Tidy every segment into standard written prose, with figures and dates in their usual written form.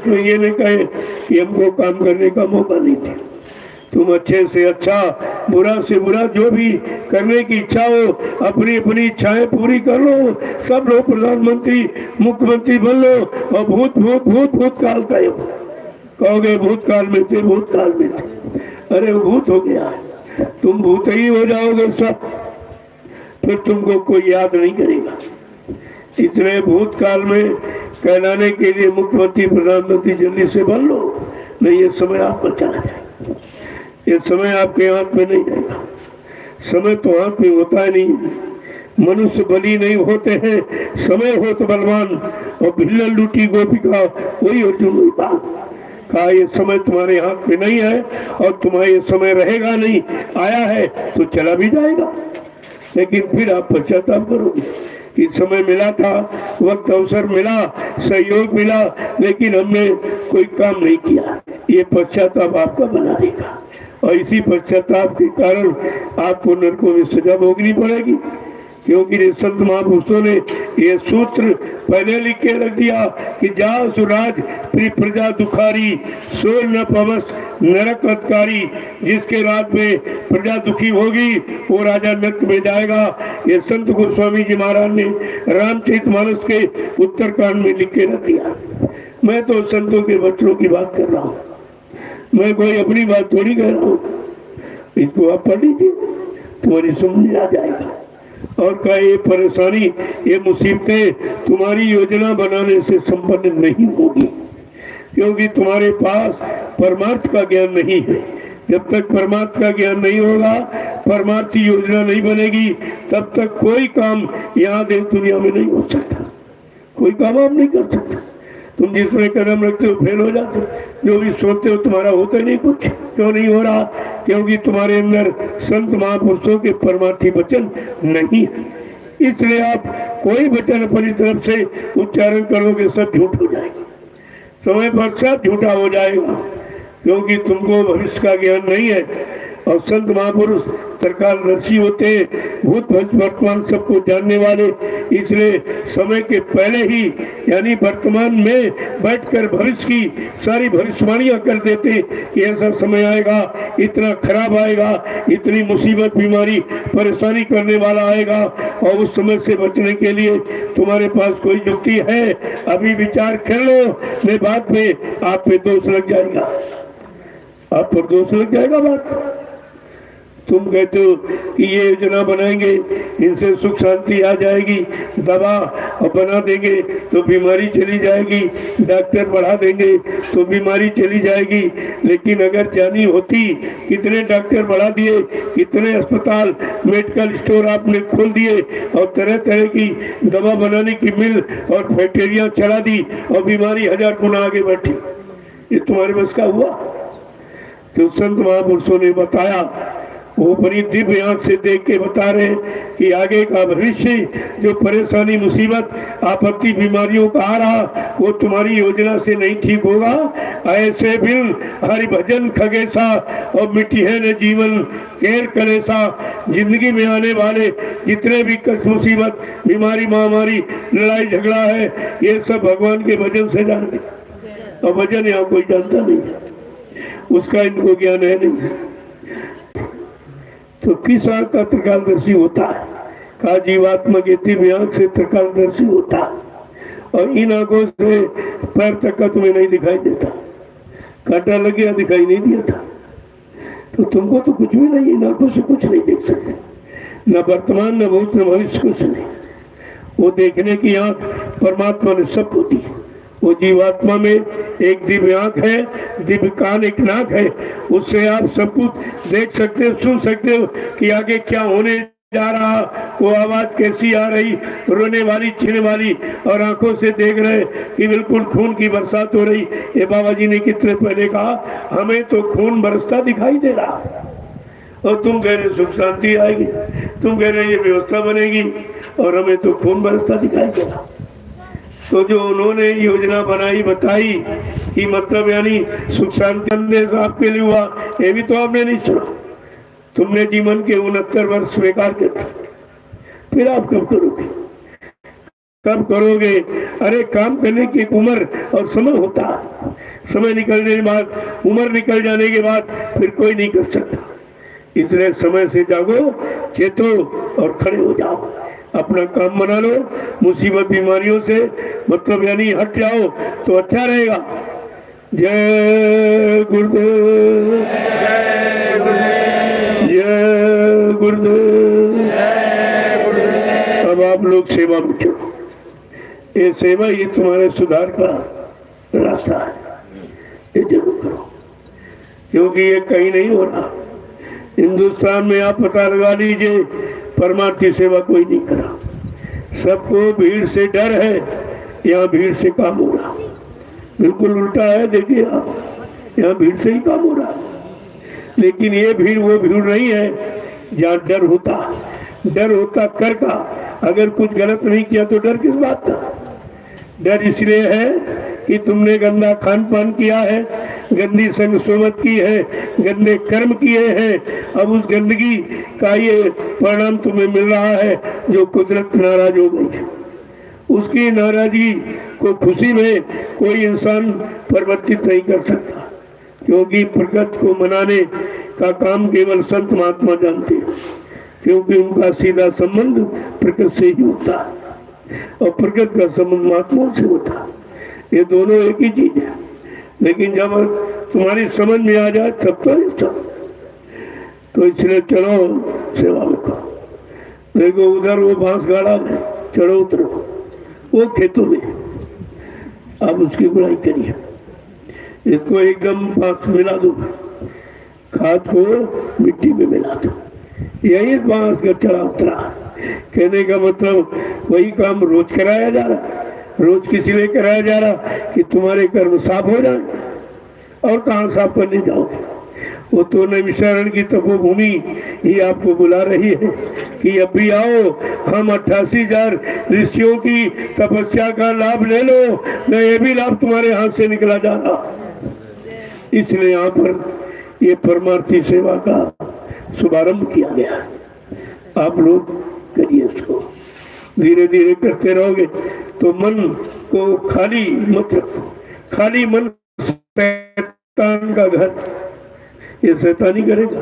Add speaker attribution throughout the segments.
Speaker 1: में ये नहीं कहे कि हमको काम करने का मौका नहीं था। तुम अच्छे से अच्छा, बुरा से बुरा जो भी करने की इच्छा हो, अपनी अपनी इच्छाएं पूरी कर लो। सब लोग प्रधानमंत्री मुख्यमंत्री बन लो और भूत भूत भूत भूतकाल का कहोगे भूतकाल में थे, भूतकाल में थे। अरे भूत हो गया, तुम भूत ही हो जाओगे सब, फिर तुमको कोई याद नहीं करेगा। इसलिए भूतकाल में कहलाने के लिए मुख्यमंत्री प्रधानमंत्री जल्दी से बन लो, नहीं ये समय आपका चला जाएगा। ये समय आपके हाथ में नहीं जाएगा। समय तो हाथ में होता है नहीं। मनुष्य बली नहीं होते हैं, समय हो तो बलवान। और भिल्ल लूटी गोपिका वही अर्जुन वही बात कहा, ये समय तुम्हारे हाथ में नहीं है और तुम्हारा ये समय रहेगा नहीं। आया है तो चला भी जाएगा, लेकिन फिर आप पश्चाताप करोगे कि समय मिला था, वक्त अवसर मिला, सहयोग मिला, लेकिन हमने कोई काम नहीं किया। ये पश्चाताप आपका बना देगा और इसी पश्चाताप के कारण आपको नरकों में सजा भोगनी पड़ेगी। क्योंकि संत महापुरुषों ने ये सूत्र पहले लिख के रख दिया कि जा सुराज प्री प्रजा दुखारी, सो न पवस नरक अधिकारी। जिसके राज में प्रजा दुखी होगी वो राजा नरक में जाएगा। ये संत गोस्वामी जी महाराज ने रामचरितमानस के उत्तरकांड में लिख के रख दिया। मैं तो संतों के वचनों की बात कर रहा हूँ, मैं कोई अपनी बात थोड़ी कह रहा हूँ। इसको आप पढ़ लीजिए, तुम्हारी समझ में आ जाएगा। और क्या ये परेशानी, ये मुसीबतें तुम्हारी योजना बनाने से संपन्न नहीं होगी, क्योंकि तुम्हारे पास परमार्थ का ज्ञान नहीं है। जब तक परमार्थ का ज्ञान नहीं होगा, परमार्थ योजना नहीं बनेगी, तब तक कोई काम यहाँ देश दुनिया में नहीं हो सकता। कोई काम आप नहीं कर सकते। तुम जिसमें कदम रखते हो फेल हो जाते हो, जो भी सोचते हो तुम्हारा होता नहीं कुछ। क्यों नहीं हो रहा? क्योंकि तुम्हारे अंदर संत महापुरुषों के परमार्थी वचन नहीं है। इसलिए आप कोई वचन अपनी तरफ से उच्चारण करोगे सब झूठ हो जाएगा, समय पर सब झूठा हो जाएगा, क्योंकि तुमको भविष्य का ज्ञान नहीं है। और संत महापुरुष त्रिकालदर्शी होते हैं, भूत वर्तमान सबको जानने वाले। इसलिए समय के पहले ही यानी वर्तमान में बैठकर भविष्य की सारी भविष्यवाणियां कर देते कि ऐसा समय आएगा, इतना खराब आएगा, इतनी मुसीबत बीमारी परेशानी करने वाला आएगा, और उस समय से बचने के लिए तुम्हारे पास कोई युक्ति है? अभी विचार कर लो, नहीं बाद में आप पे दोष लग जाएगा, आप पर दोष लग जाएगा। बात तुम कहते हो कि ये योजना बनाएंगे, इनसे सुख शांति आ जाएगी, दवा और बना देंगे तो बीमारी चली जाएगी, डॉक्टर बढ़ा देंगे तो बीमारी चली जाएगी। लेकिन अगर जानी होती, कितने डॉक्टर बढ़ा दिए, कितने अस्पताल मेडिकल स्टोर आपने खोल दिए और तरह तरह की दवा बनाने की मिल और फैक्ट्रियां चला दी और बीमारी 1000 गुना आगे बढ़ी। ये तुम्हारे बस का हुआ? तो संत महापुरुषों ने बताया, वो बड़ी दिव्य आंख से देख के बता रहे हैं कि आगे का भविष्य जो परेशानी मुसीबत आपत्ति बीमारियों का आ रहा, वो तुम्हारी योजना से नहीं ठीक होगा। ऐसे बिल हरि भजन खगेसा और मिट्टी है न जीवन केर कलेसा। जिंदगी में आने वाले जितने भी कष्ट मुसीबत बीमारी महामारी लड़ाई झगड़ा है, ये सब भगवान के भजन से जाने, और भजन यहाँ कोई जानता नहीं, उसका इनको ज्ञान है नहीं। तो किस आंख का त्रिकालदर्शी होता है? का जीवात्मा के दिव्य आंख से त्रिकालदर्शी होता है, और इन आंखों से पैर तक का तुम्हें नहीं दिखाई देता। कांटा लग गया, दिखाई नहीं दिया था, तो तुमको तो कुछ भी नहीं, इन आंखों से कुछ नहीं देख सकते, न वर्तमान न भूत न भविष्य, कुछ नहीं। वो देखने की आंख परमात्मा ने सब को दी। वो जीवात्मा में एक दिव्य आंख है, दिव्य कान, एक नाक है, उससे आप सब कुछ देख सकते हो, सुन सकते हो कि आगे क्या होने जा रहा, वो आवाज कैसी आ रही, रोने वाली चीखने वाली, और आंखों से देख रहे कि बिल्कुल खून की बरसात हो रही। ये बाबा जी ने कितने पहले कहा, हमें तो खून बरसता दिखाई दे रहा, और तुम कह रहे सुख शांति आएगी, तुम कह रहे ये व्यवस्था बनेगी, और हमें तो खून बरसता दिखाई दे रहा। तो जो उन्होंने योजना बनाई बताई कि मतलब यानी सुख शांति आपके लिए हुआ, ये भी तो आपने नहीं सुना। तुमने जीवन के 69 वर्ष बेकार कर, फिर आप कब करोगे? कब करोगे? अरे काम करने की एक उम्र और समय होता है। समय निकलने के बाद, उम्र निकल जाने के बाद फिर कोई नहीं कर सकता। इसलिए समय से जागो, चेतो और खड़े हो जाओ, अपना काम बना लो। मुसीबत बीमारियों से मतलब यानी हट जाओ तो अच्छा रहेगा। जय गुरुदेव, जय गुरुदेव। अब आप लोग सेवा में चलो। ये सेवा ये तुम्हारे सुधार का रास्ता है, ये जरूर करो, क्योंकि ये कहीं नहीं हो रहा। हिंदुस्तान में आप पता लगा लीजिए, परमार्थी सेवा कोई नहीं करा। सबको भीड़ से डर है, यहाँ भीड़ से काम हो रहा। बिल्कुल उल्टा है, देखिए आप, यहाँ भीड़ से ही काम हो रहा। लेकिन ये भीड़ वो भीड़ नहीं है जहाँ डर होता। डर होता कर का, अगर कुछ गलत नहीं किया तो डर किस बात का? डर इसलिए है कि तुमने गंदा खान पान किया है, गंदी संग सोमत की है, गंदे कर्म किए हैं। अब उस गंदगी का ये परिणाम तुम्हें मिल रहा है, जो कुदरत नाराज हो गई है। उसकी नाराजगी को खुशी में कोई इंसान परिवर्तित नहीं कर सकता, क्योंकि प्रकृति को मनाने का काम केवल संत महात्मा जानते हैं, क्योंकि उनका सीधा संबंध प्रकृति से ही होता है और प्रकृति का संबंध महात्माओं से होता है। ये दोनों एक ही चीज है। लेकिन जब तुम्हारी समझ में आ जाए तब तो इसलिए चलो सेवा में करो। देखो उधर वो बांस गाड़ा है, चढ़ो उतरो वो खेतों में, आप उसकी बुराई करिए। इसको एकदम बांस मिला दो, खाद को मिट्टी में मिला दो, यही बांस का चढ़ा उतरा। कहने का मतलब वही काम रोज कराया जा रहा। रोज किसी लिए कराया जा रहा कि तुम्हारे कर्म साफ हो जाए, और कहाँ साफ करने जाओगे? वो तो नैमिषारण्य की तपोभूमि ही आपको बुला रही है कि अब भी आओ, हम 88,000 ऋषियों की तपस्या का लाभ ले लो, न ये भी लाभ तुम्हारे हाथ से निकला जा रहा। इसलिए यहाँ पर ये परमार्थी सेवा का शुभारंभ किया गया। आप लोग करिए इसको, धीरे धीरे करते रहोगे तो मन को खाली मत रखो। खाली मन शैतान का घर, ये शैतानी करेगा।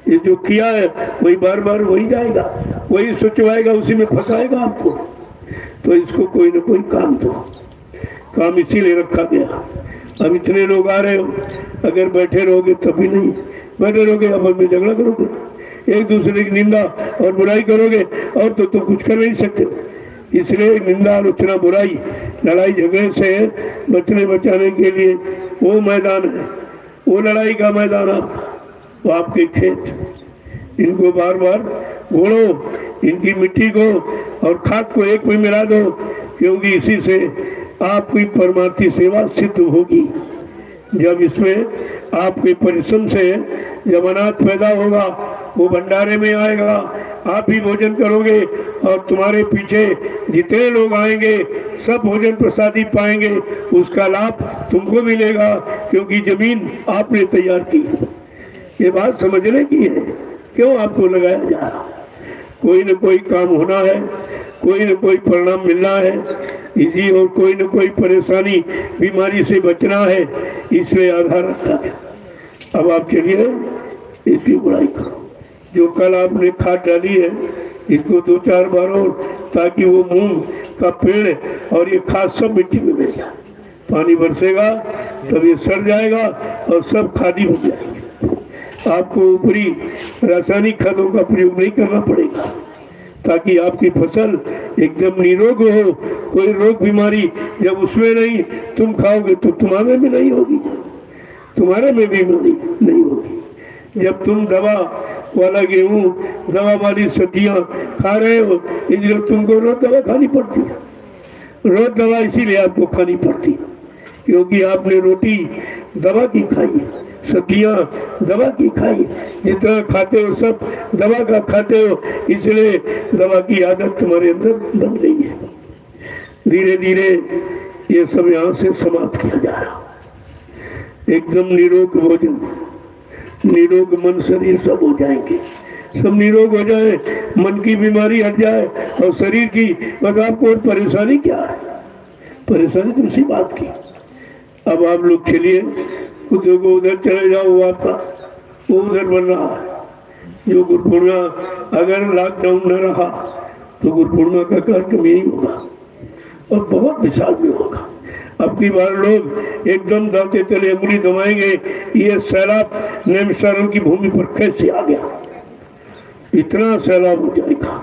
Speaker 1: ये जो किया है वही बार बार वही जाएगा, वही सोचवाएगा, उसी में फंसाएगा आपको। तो इसको कोई ना कोई काम दो। काम इसीलिए रखा गया। अब इतने लोग आ रहे हो, अगर बैठे रहोगे तभी नहीं, बैठे रहोगे आपस में झगड़ा करोगे, एक दूसरे की निंदा और बुराई करोगे, और तो कुछ कर नहीं सकते। इसलिए निंदा आलोचना बुराई लड़ाई झगड़े से बचने बचाने के लिए वो मैदान है, वो लड़ाई का मैदान वो आपके खेत। इनको बार बार घोड़ो, इनकी मिट्टी को और खाद को एक में मिला दो, क्योंकि इसी से आपकी परमार्थी सेवा सिद्ध होगी। जब इसमें आपके परिश्रम से जब अनाज पैदा होगा वो भंडारे में आएगा, आप भी भोजन करोगे और तुम्हारे पीछे जितने लोग आएंगे सब भोजन प्रसादी पाएंगे। उसका लाभ तुमको मिलेगा, क्योंकि जमीन आपने तैयार की। ये बात समझने की है, क्यों आपको लगाया जा रहा। कोई न कोई काम होना है, कोई न कोई परिणाम मिलना है इसी, और कोई न कोई परेशानी बीमारी से बचना है, इसलिए आधार रखा गया। अब आप चलिए इसकी बुराई करो। जो कल आपने खाद डाली है इसको 2-4 बार और, ताकि वो मूंग का पेड़ और ये खाद सब मिट्टी में मिल जाए। पानी बरसेगा तब ये सड़ जाएगा और सब खादी हो जाएगी। आपको ऊपरी रासायनिक खादों का प्रयोग नहीं करना पड़ेगा, ताकि आपकी फसल एकदम निरोग हो। कोई रोग बीमारी जब उसमें नहीं तुम खाओगे तो तुम्हारे में नहीं होगी, तुम्हारे में भी नहीं होगी। जब तुम दवा वाला गेहूं, दवा वाली सब्जियां खा रहे हो, इसलिए तुमको रोज दवा खानी पड़ती है। रोज दवा इसीलिए आपको खानी पड़ती है क्योंकि आपने रोटी दवा की खाई, सब्जियां दवा की खाई, जितना खाते हो सब दवा का खाते हो, इसलिए दवा की आदत तुम्हारे अंदर बन गई है। धीरे धीरे ये सब यहाँ से समाप्त किया जा रहा। एकदम निरोग भोजन, निरोग मन शरीर सब हो जाएंगे। सब निरोग हो जाए, मन की बीमारी हट जाए और शरीर की, बस आपको और परेशानी क्या है? परेशानी तो उसी बात की। अब आप लोग चलिए, कुछ को उधर चले जाओ, वो आपका वो उधर बन रहा है। जो गुरु पूर्णिमा, अगर लॉकडाउन न रहा तो गुरु पूर्णिमा का कार्यक्रम यही होगा और बहुत विशाल भी होगा। अब की बार लोग एकदम दाते तले अंगुली दबाएंगे, ये सैलाब नैमिषारण्य की भूमि पर कैसे आ गया, इतना सैलाब हो जाएगा,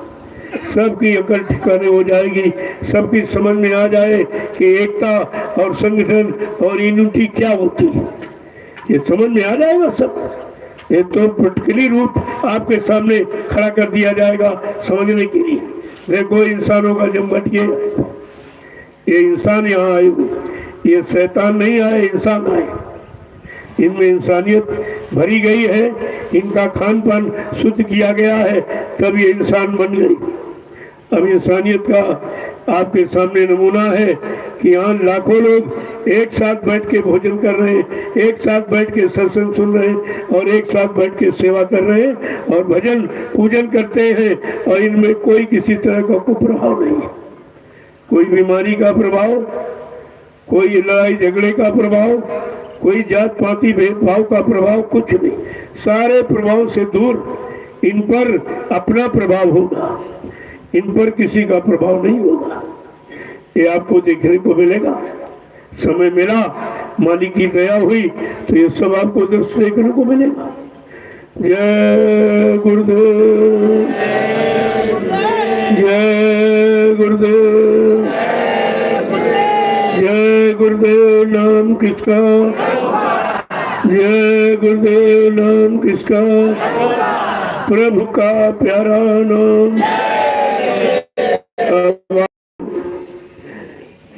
Speaker 1: सबकी अकल ठिकाने हो जाएगी, सबकी समझ में आ जाए कि एकता और संगठन और यूनिटी क्या होती है, ये समझ में आ जाएगा सब। ये तो प्रैक्टिकली रूप आपके सामने खड़ा कर दिया जाएगा समझने के लिए। देखो इंसानों का जमघट, ये इंसान यहाँ आए हुए, ये शैतान नहीं आए, इंसान आए, इनमें इंसानियत भरी गई है, इनका खान पान शुद्ध किया गया है, तब ये इंसान बन गई। अब इंसानियत का आपके सामने नमूना है कि यहाँ लाखों लोग एक साथ बैठ के भोजन कर रहे हैं, एक साथ बैठ के सत्संग सुन रहे हैं और एक साथ बैठ के सेवा कर रहे हैं और भजन पूजन करते हैं, और इनमें कोई किसी तरह का कुप्रभाव नहीं है, कोई बीमारी का प्रभाव, कोई लड़ाई झगड़े का प्रभाव, कोई जात पाती भेदभाव का प्रभाव, कुछ नहीं। सारे प्रभाव से दूर इन पर अपना प्रभाव होगा, इन पर किसी का प्रभाव नहीं होगा। ये आपको देखने को मिलेगा। समय मिला, मालिक की दया हुई तो ये सब आपको दृश्य देखने को मिलेगा। जय गुरुदेव, जय गुरुदेव, जय गुरुदेव। नाम किसका, जय गुरुदेव। नाम किसका, प्रभु का प्यारा नाम।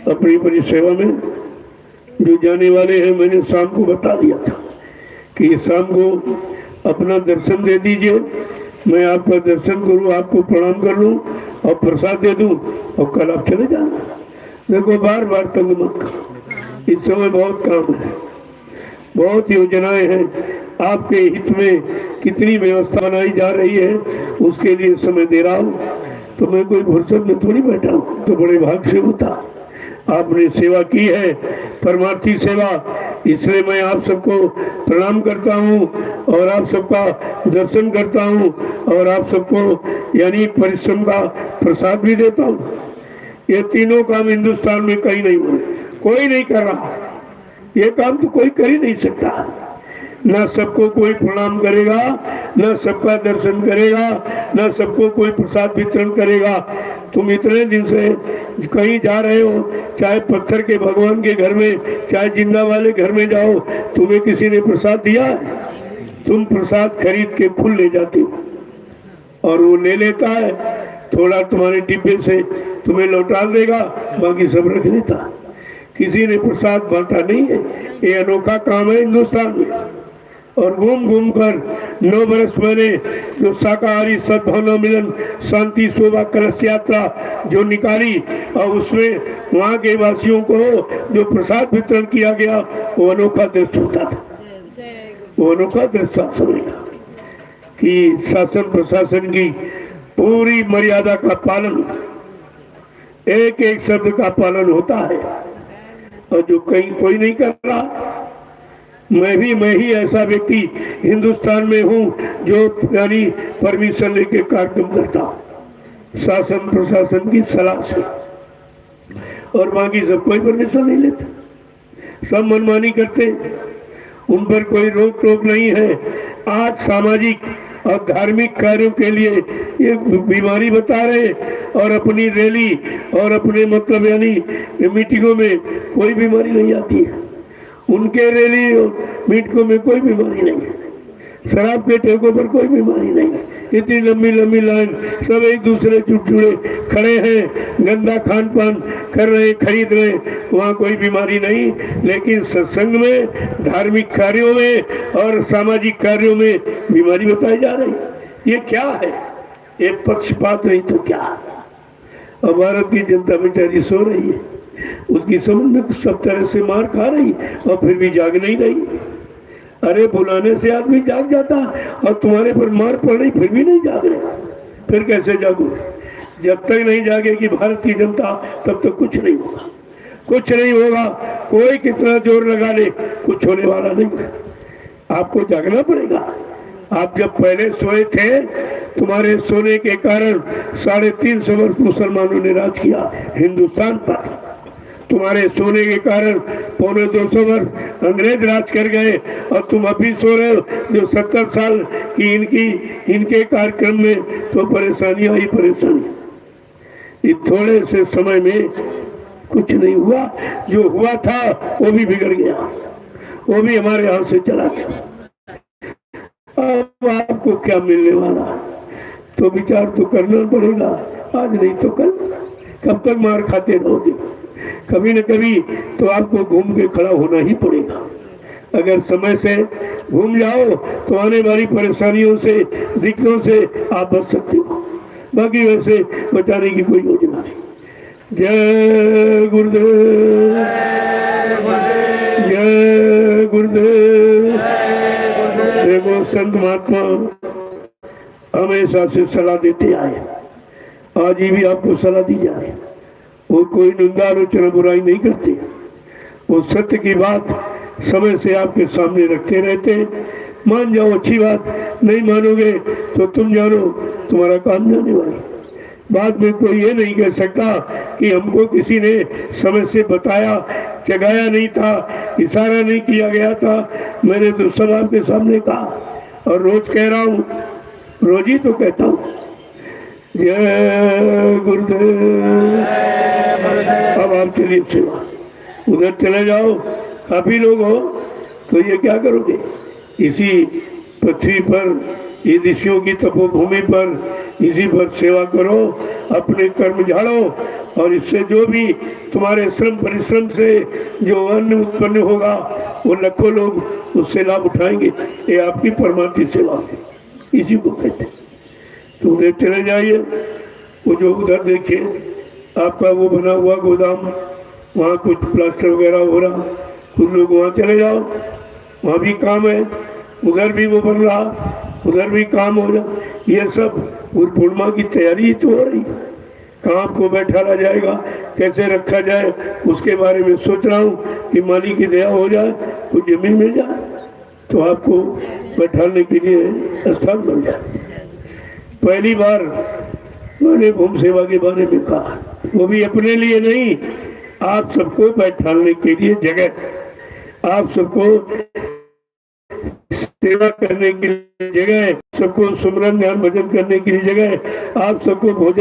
Speaker 1: अपनी बड़ी सेवा में जो जाने वाले हैं, मैंने शाम को बता दिया था कि शाम को अपना दर्शन दे दीजिए, मैं आपका दर्शन करूं, आपको प्रणाम कर लूं और प्रसाद दे दूं और कल आप चले जाना। देखो बार बार तंग मत करो, इस समय बहुत काम है, बहुत योजनाएं हैं, आपके हित में कितनी व्यवस्था बनाई जा रही है उसके लिए समय दे रहा हूँ। तो मैं कोई फुर्सत में थोड़ी बैठा हूँ, तो बड़े भाग से होता। आपने सेवा की है, परमार्थी सेवा, इसलिए मैं आप सबको प्रणाम करता हूँ और आप सबका दर्शन करता हूँ और आप सबको यानी परिश्रम का प्रसाद भी देता हूँ। ये तीनों काम हिंदुस्तान में कहीं नहीं हो रहे, कोई नहीं कर रहा, ये काम तो कोई कर ही नहीं सकता। न सबको कोई प्रणाम करेगा, न सबका दर्शन करेगा, न सबको कोई प्रसाद वितरण करेगा। तुम इतने दिन से कहीं जा रहे हो, चाहे पत्थर के भगवान के घर में, चाहे जिंदा वाले घर में जाओ, तुम्हें किसी ने प्रसाद दिया है? तुम प्रसाद खरीद के फूल ले जाते हो और वो ले लेता है, थोड़ा तुम्हारे डिब्बे से तुम्हें लौटा देगा, बाकी सब रख लेता। किसी ने प्रसाद बांटा नहीं है, ये अनोखा काम है हिंदुस्तान में। और घूम घूम कर 9 बरस मैंने जो शाकाहारी सद्भावना मिलन शांति शोभा कलश यात्रा जो निकाली और उसमें वहाँ के वासियों को जो प्रसाद वितरण किया गया, वो अनोखा दृश्य होता था, वो अनोखा दृश्य समय का कि शासन प्रशासन की पूरी मर्यादा का पालन, एक एक शब्द का पालन होता है, और जो कहीं कोई नहीं कर रहा। मैं ही ऐसा व्यक्ति हिंदुस्तान में हूँ जो यानी परमिशन लेके कार्यक्रम करता हूँ शासन प्रशासन की सलाह से, और बाकी सब कोई परमिशन नहीं लेता, सब मनमानी करते, उन पर कोई रोक टोक नहीं है। आज सामाजिक और धार्मिक कार्यों के लिए ये बीमारी बता रहे और अपनी रैली और अपने मतलब यानी मीटिंगों में कोई बीमारी नहीं आती है, उनके रैली और मीटिंगों में कोई बीमारी नहीं है, शराब के ठेकों पर कोई बीमारी नहीं है, इतनी लंबी लंबी लाइन, सब एक दूसरे चुटचुड़े खड़े हैं, गंदा खान पान कर रहे, खरीद रहे, वहाँ कोई बीमारी नहीं। लेकिन सत्संग में, धार्मिक कार्यों में और सामाजिक कार्यों में बीमारी बताई जा रही। ये क्या है? ये पक्षपात नहीं तो क्या। और भारत की जनता बेचारी सो रही है, उसकी समझ में सब तरह से मार खा रही और फिर भी जाग नहीं रही। अरे बुलाने से आदमी जाग जाता और तुम्हारे पर मार पड़ रही फिर भी नहीं जाग रहे, फिर कैसे जागो? जब तक नहीं जागेगी भारतीय जनता तब तक कुछ नहीं होगा, कुछ नहीं होगा। कोई कितना जोर लगा ले कुछ होने वाला नहीं है। आपको जागना पड़ेगा। आप जब पहले सोए थे, तुम्हारे सोने के कारण 350 वर्ष मुसलमानों ने राज किया हिंदुस्तान पर। तुम्हारे सोने के कारण 250 वर्ष अंग्रेज राज कर गए और तुम अभी सो रहे हो। जो 70 साल की इनके कार्यक्रम में तो परेशानियां ही परेशानी। इस थोड़े से समय में कुछ नहीं हुआ। जो हुआ था वो भी बिगड़ गया, वो भी हमारे हाथ से चला गया। अब आपको क्या मिलने वाला? तो विचार तो करना पड़ेगा, आज नहीं तो कल। कब तक मार खाते रहोगे? कभी न कभी तो आपको घूम के खड़ा होना ही पड़ेगा। अगर समय से घूम जाओ तो आने वाली परेशानियों से, दिक्कतों से आप बच सकते हो। बाकी वैसे बचाने की कोई योजना नहीं। जय गुरुदेव, जय गुरुदेव। देखो संत महात्मा हमेशा से सलाह देते आए, आज ही भी आपको सलाह दी जाए। वो कोई निंदा आलोचना बुराई नहीं करते, वो सत्य की बात समय से आपके सामने रखते रहते। मान जाओ अच्छी बात, नहीं मानोगे तो तुम जानो तुम्हारा काम जाने वाला। बाद में कोई ये नहीं कह सकता कि हमको किसी ने समय से बताया, जगाया नहीं था, इशारा नहीं किया गया था। मैंने तो सब आपके सामने कहा और रोज कह रहा हूँ, रोज ही तो कहता हूँ। जय गुरुदेव। अब आप चलिए सेवा, उधर चले जाओ। काफी लोग हो तो ये क्या करोगे? इसी पृथ्वी पर, ये ऋषियों की तपोभूमि पर, इसी पर सेवा करो, अपने कर्म झाड़ो और इससे जो भी तुम्हारे श्रम परिश्रम से जो अन्न उत्पन्न होगा वो लाखों लोग उससे लाभ उठाएंगे। ये आपकी परमार्थी सेवा है, इसी को कहते हैं। तो उधर चले जाइए, वो जो उधर देखिए आपका वो बना हुआ गोदाम, वहाँ कुछ प्लास्टर वगैरह हो रहा, कुछ लोग वहाँ चले जाओ, वहाँ भी काम है। उधर भी वो बन रहा, उधर भी काम हो रहा। ये सब पूर्णिमा की तैयारी तो हो रही। कहाँ को बैठाला जाएगा, कैसे रखा जाए, उसके बारे में सोच रहा हूँ कि मालिक की दया हो जाए, कुछ जमीन मिल जाए तो आपको बैठाने के लिए स्थान बन जाए। पहली बार मैंने भूम सेवा के बारे में कहा, वो भी अपने लिए नहीं, आप सबको बैठाने के लिए जगह, आप सबको सेवा करने के लिए जगह, सबको सुमरन ध्यान भजन करने के लिए जगह, आप सबको भोजन